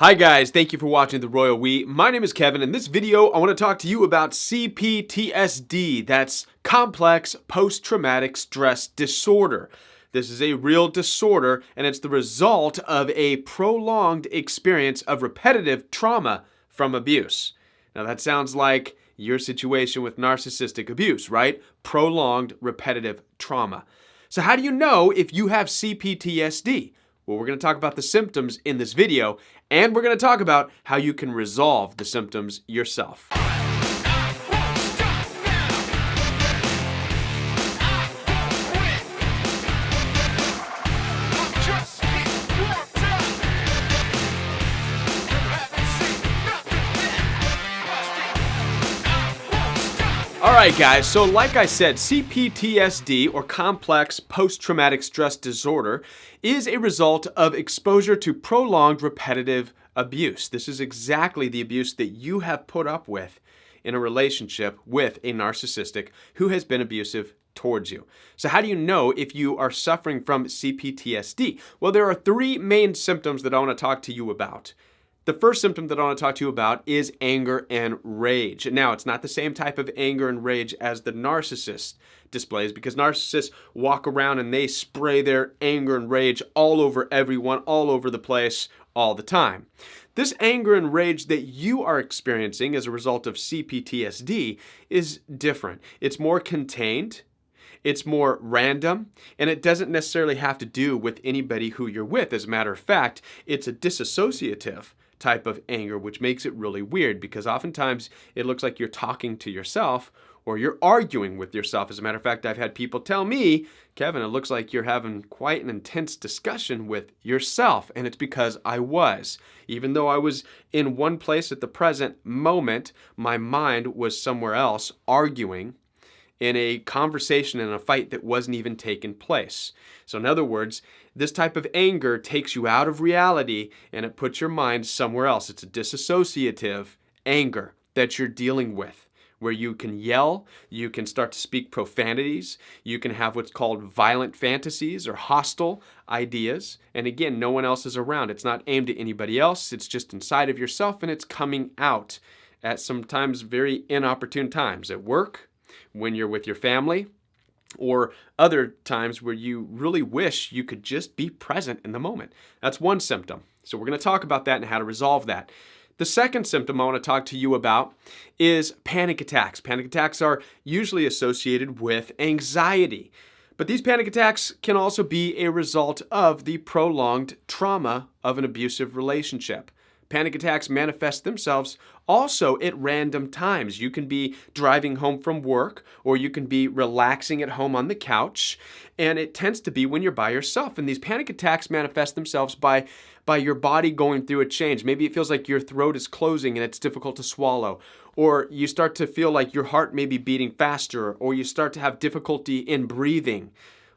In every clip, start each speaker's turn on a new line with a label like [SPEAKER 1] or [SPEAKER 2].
[SPEAKER 1] Hi guys, thank you for watching The Royal We. My name is Kevin. In this video, I want to talk to you about C-ptsd. That's complex post-traumatic stress disorder. This is a real disorder, and it's the result of a prolonged experience of repetitive trauma from abuse. Now that sounds like your situation with narcissistic abuse, right? Prolonged repetitive trauma. So how do you know if you have C-ptsd? Well, we're going to talk about the symptoms in this video, and we're going to talk about how you can resolve the symptoms yourself. Alright guys, so like I said, C-ptsd, or complex post-traumatic stress disorder, is a result of exposure to prolonged repetitive abuse. This is exactly the abuse that you have put up with in a relationship with a narcissistic who has been abusive towards you. So how do you know if you are suffering from C-ptsd? Well, there are three main symptoms that I want to talk to you about. The first symptom that I want to talk to you about is anger and rage. Now, it's not the same type of anger and rage as the narcissist displays, because narcissists walk around and they spray their anger and rage all over everyone, all over the place, all the time. This anger and rage that you are experiencing as a result of C-ptsd is different. It's more contained. It's more random, and it doesn't necessarily have to do with anybody who you're with. As a matter of fact, it's a dissociative type of anger, which makes it really weird because oftentimes it looks like you're talking to yourself or you're arguing with yourself. As a matter of fact, I've had people tell me, Kevin, it looks like you're having quite an intense discussion with yourself, and it's because I was. Even though I was in one place at the present moment, my mind was somewhere else arguing in a conversation and a fight that wasn't even taking place. So in other words, this type of anger takes you out of reality and it puts your mind somewhere else. It's a dissociative anger that you're dealing with, where you can yell, you can start to speak profanities, you can have what's called violent fantasies or hostile ideas. And again, no one else is around. It's not aimed at anybody else. It's just inside of yourself, and it's coming out at sometimes very inopportune times at work, when you're with your family, or other times where you really wish you could just be present in the moment. That's one symptom. So we're going to talk about that and how to resolve that. The second symptom I want to talk to you about is panic attacks. Panic attacks are usually associated with anxiety, but these panic attacks can also be a result of the prolonged trauma of an abusive relationship. Panic attacks manifest themselves also at random times. You can be driving home from work, or you can be relaxing at home on the couch, and it tends to be when you're by yourself. And these panic attacks manifest themselves by your body going through a change. Maybe it feels like your throat is closing and it's difficult to swallow, or you start to feel like your heart may be beating faster, or you start to have difficulty in breathing.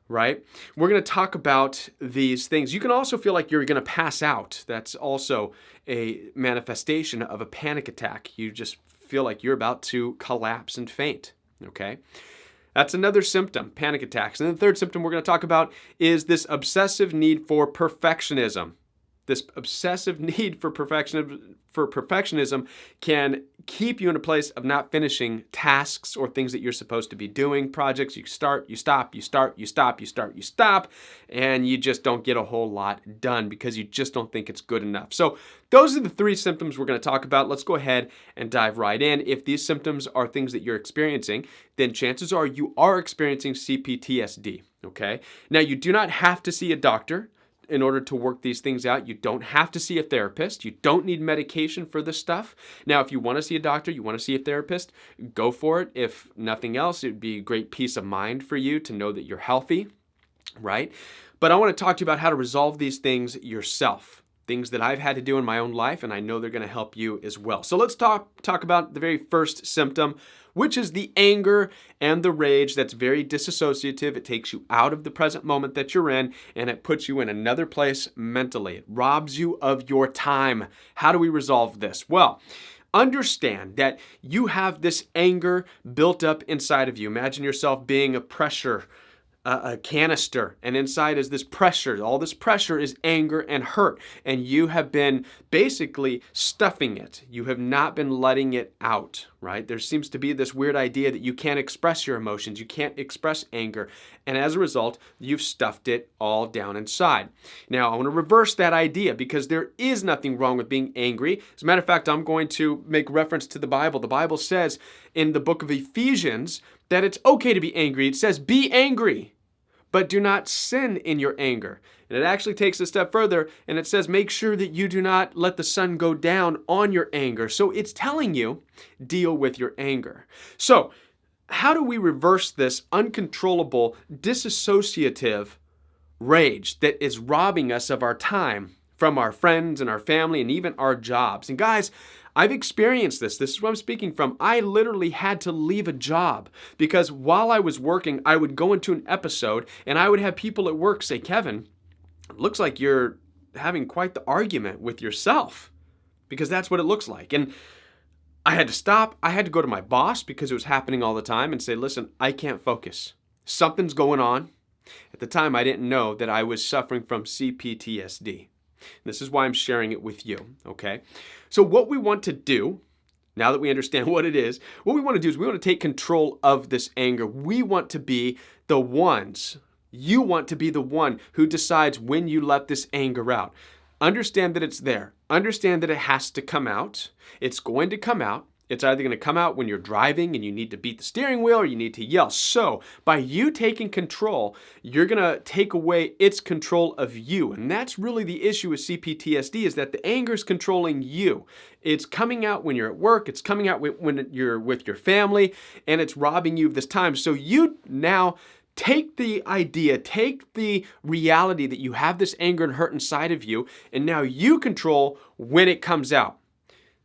[SPEAKER 1] Right? We're going to talk about these things. You can also feel like you're going to pass out. That's also a manifestation of a panic attack. You just feel like you're about to collapse and faint. Okay? That's another symptom, panic attacks. And the third symptom we're going to talk about is this obsessive need for perfectionism. This obsessive need for perfectionism can keep you in a place of not finishing tasks or things that you're supposed to be doing, projects. You start, you stop, you start, you stop, you start, you stop, and you just don't get a whole lot done because you just don't think it's good enough. So those are the three symptoms we're going to talk about. Let's go ahead and dive right in. If these symptoms are things that you're experiencing, then chances are you are experiencing C-ptsd, okay? Now, you do not have to see a doctor in order to work these things out. You don't have to see a therapist. You don't need medication for this stuff. Now, if you want to see a doctor, you want to see a therapist, go for it. If nothing else, it would be a great peace of mind for you to know that you're healthy, right? But I want to talk to you about how to resolve these things yourself. Things that I've had to do in my own life, and I know they're going to help you as well. So let's talk about the very first symptom, which is the anger and the rage that's very dissociative. It takes you out of the present moment that you're in, and it puts you in another place mentally. It robs you of your time. How do we resolve this? Well, understand that you have this anger built up inside of you. Imagine yourself being a pressure a canister, and inside is this pressure. All this pressure is anger and hurt, and you have been basically stuffing it. You have not been letting it out, right? There seems to be this weird idea that you can't express your emotions, you can't express anger, and as a result, you've stuffed it all down inside. Now, I want to reverse that idea because there is nothing wrong with being angry. As a matter of fact, I'm going to make reference to the Bible. The Bible says in the book of Ephesians that it's okay to be angry. It says, be angry, but do not sin in your anger. And it actually takes a step further, and it says, make sure that you do not let the sun go down on your anger. So it's telling you, deal with your anger. So how do we reverse this uncontrollable, disassociative rage that is robbing us of our time from our friends and our family and even our jobs? And guys, I've experienced this. This is what I'm speaking from. I literally had to leave a job because while I was working, I would go into an episode and I would have people at work say, Kevin, it looks like you're having quite the argument with yourself, because that's what it looks like. And I had to stop. I had to go to my boss because it was happening all the time and say, listen, I can't focus. Something's going on. At the time, I didn't know that I was suffering from C-ptsd. This is why I'm sharing it with you, okay? So what we want to do, now that we understand what it is, what we want to do is we want to take control of this anger. We want to be the ones, you want to be the one who decides when you let this anger out. Understand that it's there. Understand that it has to come out. It's going to come out. It's either going to come out when you're driving and you need to beat the steering wheel or you need to yell. So by you taking control, you're going to take away its control of you. And that's really the issue with C-ptsd, is that the anger is controlling you. It's coming out when you're at work. It's coming out when you're with your family, and it's robbing you of this time. So you now take the idea, take the reality that you have this anger and hurt inside of you, and now you control when it comes out.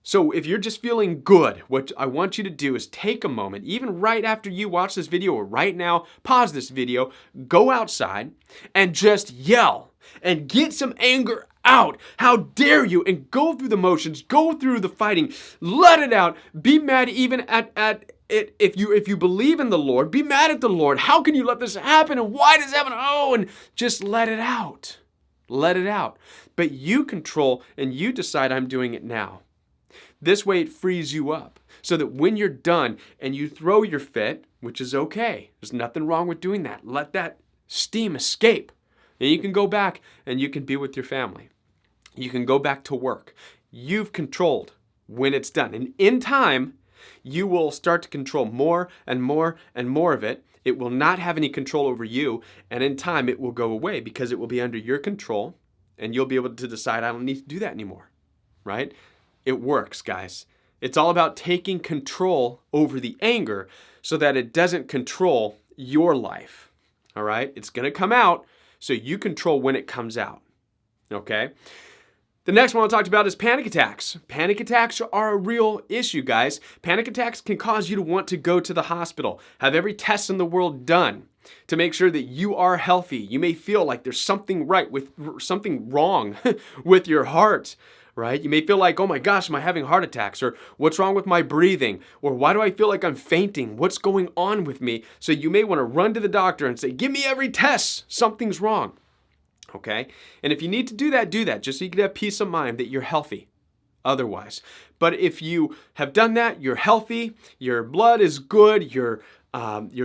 [SPEAKER 1] So if you're just feeling good, what I want you to do is take a moment, even right after you watch this video or right now, pause this video, go outside and just yell and get some anger out. How dare you? And go through the motions, go through the fighting, let it out. Be mad even at it. If you believe in the Lord, be mad at the Lord. How can you let this happen? And why does it happen? Oh, and just let it out. Let it out. But you control and you decide, I'm doing it now. This way it frees you up so that when you're done and you throw your fit, which is okay, there's nothing wrong with doing that. Let that steam escape. And you can go back and you can be with your family. You can go back to work. You've controlled when it's done. And in time, you will start to control more and more and more of it. It will not have any control over you. And in time, it will go away because it will be under your control. And you'll be able to decide, I don't need to do that anymore, right? It works, guys. It's all about taking control over the anger so that it doesn't control your life, all right? It's going to come out, so you control when it comes out, okay? The next one I talked about is panic attacks. Panic attacks are a real issue, guys. Panic attacks can cause you to want to go to the hospital, have every test in the world done to make sure that you are healthy. You may feel like there's something wrong with your heart, right? You may feel like, oh my gosh, am I having heart attacks? Or what's wrong with my breathing? Or why do I feel like I'm fainting? What's going on with me? So you may want to run to the doctor and say, give me every test. Something's wrong. Okay? And if you need to do that, just so you can have peace of mind that you're healthy otherwise. But if you have done that, you're healthy, your blood is good, your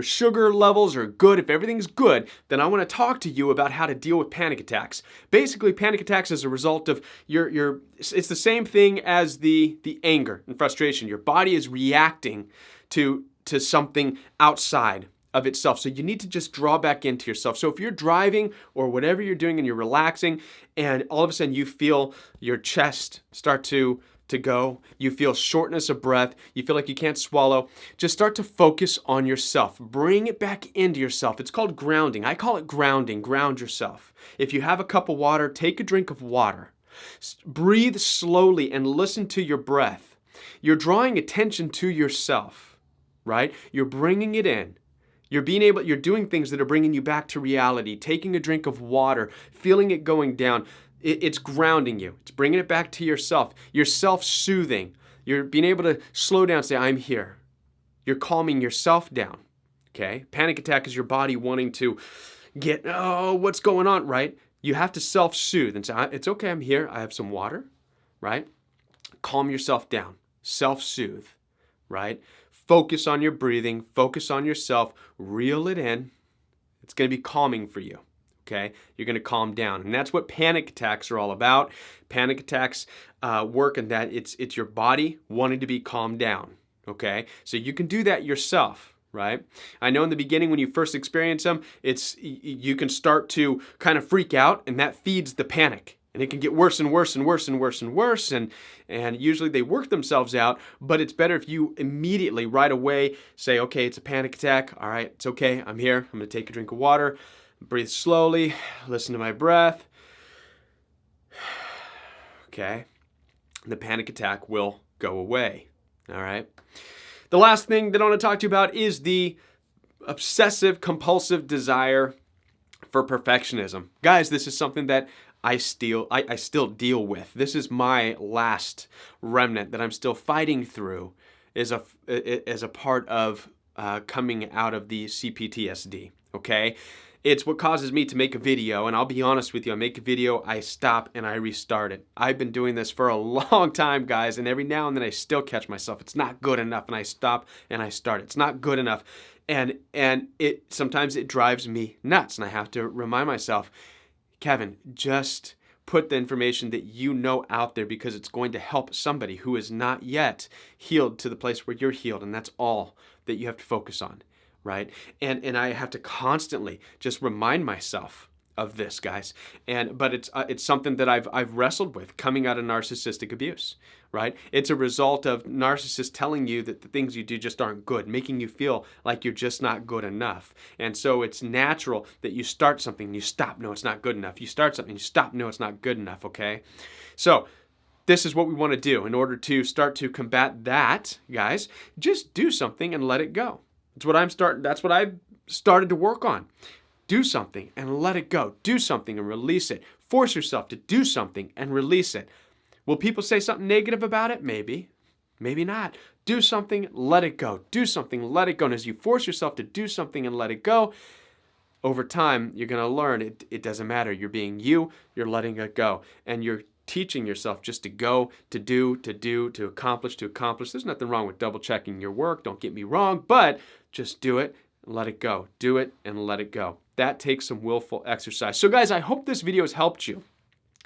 [SPEAKER 1] sugar levels are good, if everything's good, then I want to talk to you about how to deal with panic attacks. Basically, panic attacks is a result of it's the same thing as the anger and frustration. Your body is reacting to something outside of itself. So you need to just draw back into yourself. So if you're driving or whatever you're doing and you're relaxing and all of a sudden you feel your chest start to go, you feel shortness of breath, you feel like you can't swallow, just start to focus on yourself. Bring it back into yourself. It's called grounding. I call it grounding. Ground yourself. If you have a cup of water, take a drink of water. Breathe slowly and listen to your breath. You're drawing attention to yourself, right? You're bringing it in. You're doing things that are bringing you back to reality, taking a drink of water, feeling it going down. It's grounding you. It's bringing it back to yourself. You're self-soothing. You're being able to slow down and say, I'm here. You're calming yourself down, okay? Panic attack is your body wanting to get, oh, what's going on, right? You have to self-soothe and say, it's okay, I'm here. I have some water, right? Calm yourself down. Self-soothe, right? Focus on your breathing. Focus on yourself. Reel it in. It's going to be calming for you, okay? You're going to calm down. And that's what panic attacks are all about. Panic attacks work in that it's your body wanting to be calmed down, okay? So you can do that yourself, right? I know in the beginning when you first experience them, you can start to kind of freak out, and that feeds the panic. And it can get worse and worse and worse and worse and worse. And usually they work themselves out, but it's better if you immediately, right away, say, okay, it's a panic attack. All right, it's okay. I'm here. I'm going to take a drink of water, breathe slowly, listen to my breath. Okay. The panic attack will go away. All right. The last thing that I want to talk to you about is the obsessive compulsive desire for perfectionism. Guys, this is something that I still deal with. This is my last remnant that I'm still fighting through as a part of coming out of the C-ptsd, okay? It's what causes me to make a video, and I'll be honest with you, I make a video, I stop, and I restart it. I've been doing this for a long time, guys, and every now and then I still catch myself. It's not good enough, and I stop and I start. It's not good enough, and sometimes it drives me nuts, and I have to remind myself, Kevin, just put the information that you know out there because it's going to help somebody who is not yet healed to the place where you're healed, and that's all that you have to focus on, right? And I have to constantly just remind myself of this, guys. But it's something that I've wrestled with coming out of narcissistic abuse, right? It's a result of narcissists telling you that the things you do just aren't good, making you feel like you're just not good enough. And so it's natural that you start something and you stop, no, it's not good enough. You start something, you stop, no, it's not good enough, okay? So this is what we want to do in order to start to combat that, guys. Just do something and let it go. That's what I've started to work on. Do something and let it go. Do something and release it. Force yourself to do something and release it. Will people say something negative about it? Maybe. Maybe not. Do something, let it go. Do something, let it go. And as you force yourself to do something and let it go, over time, you're going to learn it doesn't matter. You're being you. You're letting it go. And you're teaching yourself just to go, to do, to accomplish, to accomplish. There's nothing wrong with double checking your work. Don't get me wrong. But just do it and let it go. Do it and let it go. That takes some willful exercise. So guys, I hope this video has helped you.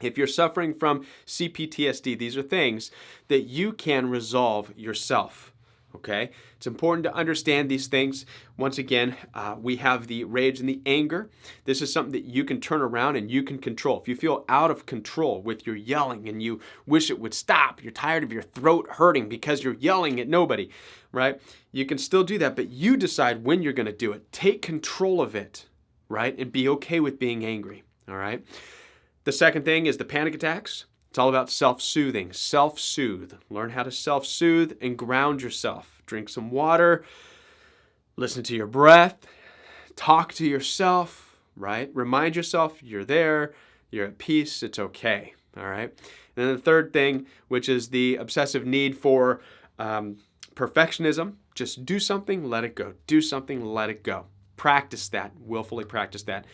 [SPEAKER 1] If you're suffering from C-ptsd, these are things that you can resolve yourself, okay? It's important to understand these things. Once again, we have the rage and the anger. This is something that you can turn around and you can control. If you feel out of control with your yelling and you wish it would stop, you're tired of your throat hurting because you're yelling at nobody, right? You can still do that, but you decide when you're going to do it. Take control of it, right? And be okay with being angry, all right? The second thing is the panic attacks. It's all about self-soothing. Self-soothe. Learn how to self-soothe and ground yourself. Drink some water. Listen to your breath. Talk to yourself, right? Remind yourself you're there. You're at peace. It's okay, all right? And then the third thing, which is the obsessive need for perfectionism. Just do something, let it go. Do something, let it go. Practice that. Willfully practice that.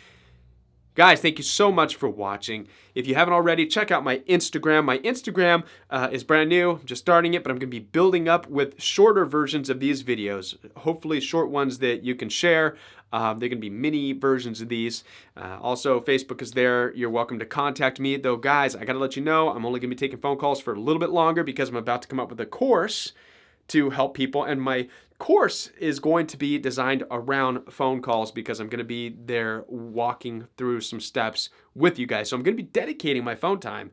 [SPEAKER 1] Guys, thank you so much for watching. If you haven't already, check out my Instagram. My Instagram is brand new. I'm just starting it, but I'm going to be building up with shorter versions of these videos. Hopefully short ones that you can share. They're going to be mini versions of these. Also, Facebook is there. You're welcome to contact me. Though, guys, I got to let you know, I'm only going to be taking phone calls for a little bit longer because I'm about to come up with a course to help people. And my course is going to be designed around phone calls because I'm going to be there walking through some steps with you guys. So I'm going to be dedicating my phone time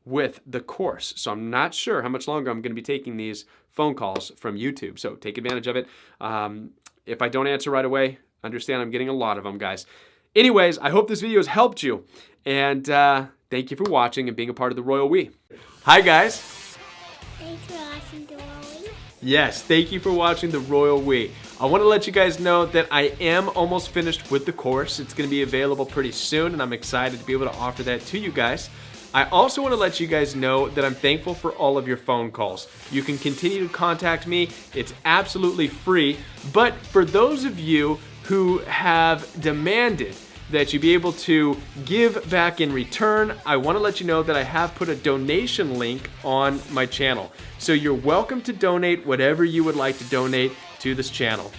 [SPEAKER 1] with the course. So I'm not sure how much longer I'm going to be taking these phone calls from YouTube. So take advantage of it. If I don't answer right away, understand I'm getting a lot of them, guys. Anyways, I hope this video has helped you. And thank you for watching and being a part of the Royal We. Hi, guys.
[SPEAKER 2] Thanks for watching the Royal We.
[SPEAKER 1] Yes, thank you for watching the Royal We. I want to let you guys know that I am almost finished with the course. It's going to be available pretty soon, and I'm excited to be able to offer that to you guys. I also want to let you guys know that I'm thankful for all of your phone calls. You can continue to contact me. It's absolutely free. But for those of you who have demanded that you be able to give back in return, I want to let you know that I have put a donation link on my channel. So you're welcome to donate whatever you would like to donate to this channel.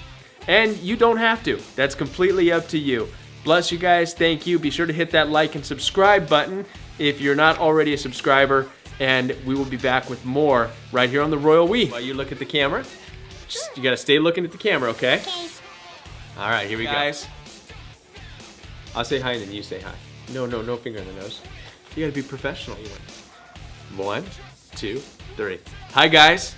[SPEAKER 1] And you don't have to. That's completely up to you. Bless you guys. Thank you. Be sure to hit that like and subscribe button if you're not already a subscriber, and we will be back with more right here on the Royal We. While you look at the camera, you gotta stay looking at the camera, okay?
[SPEAKER 2] Okay.
[SPEAKER 1] All right, here we go. I'll say hi and then you say hi. No finger in the nose. You gotta be professional. 1, 2, 3. Hi guys.